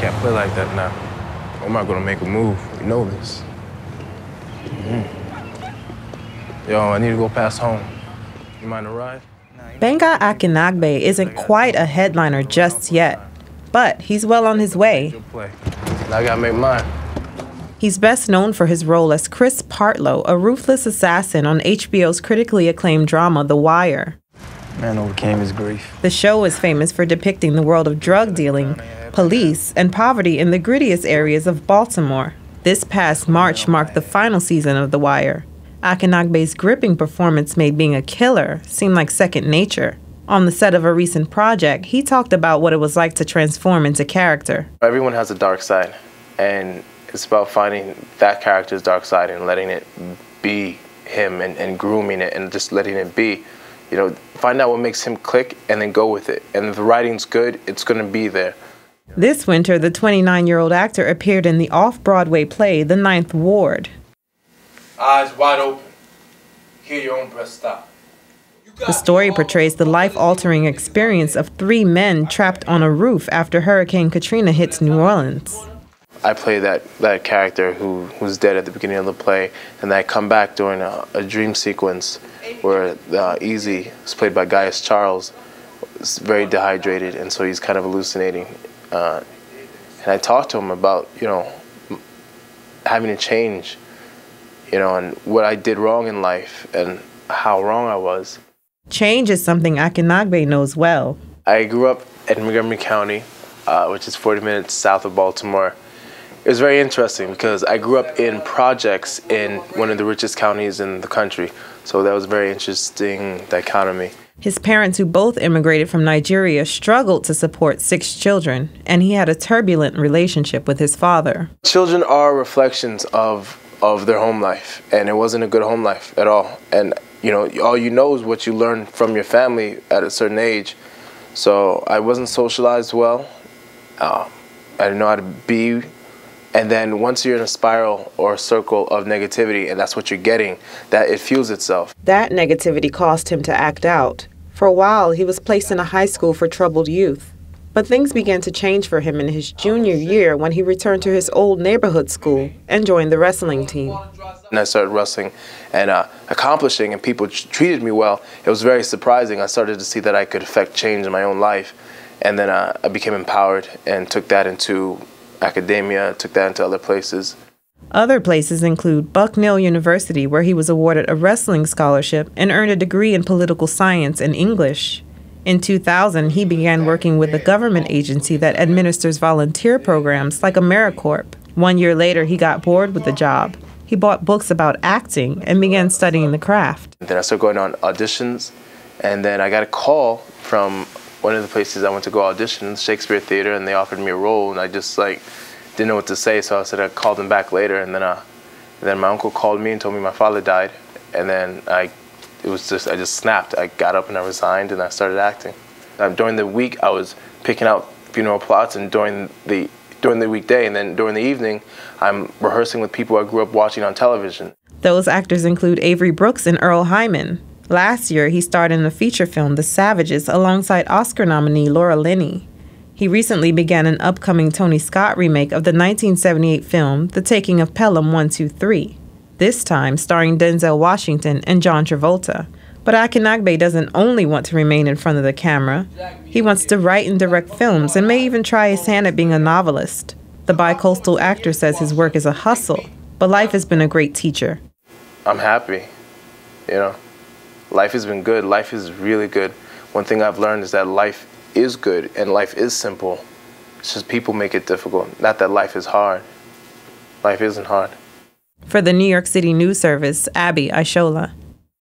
can't play like that now. I'm not gonna make a move. You know this. Yo, I need to go past home. You mind a ride? Gbenga Akinnagbe isn't quite a headliner just yet, but he's well on his way. Now I gotta make mine. He's best known for his role as Chris Partlow, a ruthless assassin on HBO's critically acclaimed drama The Wire. Man overcame his grief. The show is famous for depicting the world of drug dealing, police, and poverty in the grittiest areas of Baltimore. This past March marked the final season of The Wire. Akinnagbe's gripping performance made being a killer seem like second nature. On the set of a recent project, he talked about what it was like to transform into character. Everyone has a dark side, and it's about finding that character's dark side and letting it be him and grooming it and just letting it be. You know, find out what makes him click and then go with it. And if the writing's good, it's going to be there. This winter, the 29-year-old actor appeared in the Off-Broadway play The Ninth Ward. Eyes wide open. Hear your own breath stop. The story portrays the life-altering experience of three men trapped on a roof after Hurricane Katrina hits New Orleans. I play that character who was dead at the beginning of the play, and I come back during a dream sequence where Easy, who's played by Gaius Charles, is very dehydrated, and so he's kind of hallucinating. And I talked to him about, you know, having to change, you know, and what I did wrong in life and how wrong I was. Change is something Akinnagbe knows well. I grew up in Montgomery County, which is 40 minutes south of Baltimore. It was very interesting because I grew up in projects in one of the richest counties in the country. So that was a very interesting dichotomy. His parents, who both immigrated from Nigeria, struggled to support 6 children, and he had a turbulent relationship with his father. Children are reflections of their home life, and it wasn't a good home life at all. And you know, all you know is what you learn from your family at a certain age. So I wasn't socialized well. I didn't know how to be. And then once you're in a spiral or a circle of negativity, and that's what you're getting, that it fuels itself. That negativity caused him to act out. For a while, he was placed in a high school for troubled youth. But things began to change for him in his junior year when he returned to his old neighborhood school and joined the wrestling team. And I started wrestling and accomplishing, and people treated me well. It was very surprising. I started to see that I could affect change in my own life. And then I became empowered and took that into academia, took that into other places. Other places include Bucknell University, where he was awarded a wrestling scholarship and earned a degree in political science and English. In 2000, he began working with a government agency that administers volunteer programs like AmeriCorps. 1 year later, he got bored with the job. He bought books about acting and began studying the craft. Then I started going on auditions, and then I got a call from one of the places I went to go audition, Shakespeare Theater, and they offered me a role, and I just didn't know what to say, so I said I'd call them back later, and then my uncle called me and told me my father died, and then I just snapped. I got up and I resigned, and I started acting. During the week, I was picking out funeral plots, and during the weekday, and then during the evening, I'm rehearsing with people I grew up watching on television. Those actors include Avery Brooks and Earl Hyman. Last year, he starred in the feature film The Savages alongside Oscar nominee Laura Linney. He recently began an upcoming Tony Scott remake of the 1978 film The Taking of Pelham 123, this time starring Denzel Washington and John Travolta. But Akinnagbe doesn't only want to remain in front of the camera. He wants to write and direct films and may even try his hand at being a novelist. The bicoastal actor says his work is a hustle, but life has been a great teacher. I'm happy, you know. Life has been good. Life is really good. One thing I've learned is that life is good and life is simple. It's just people make it difficult. Not that life is hard. Life isn't hard. For the New York City News Service, Abby Ishola.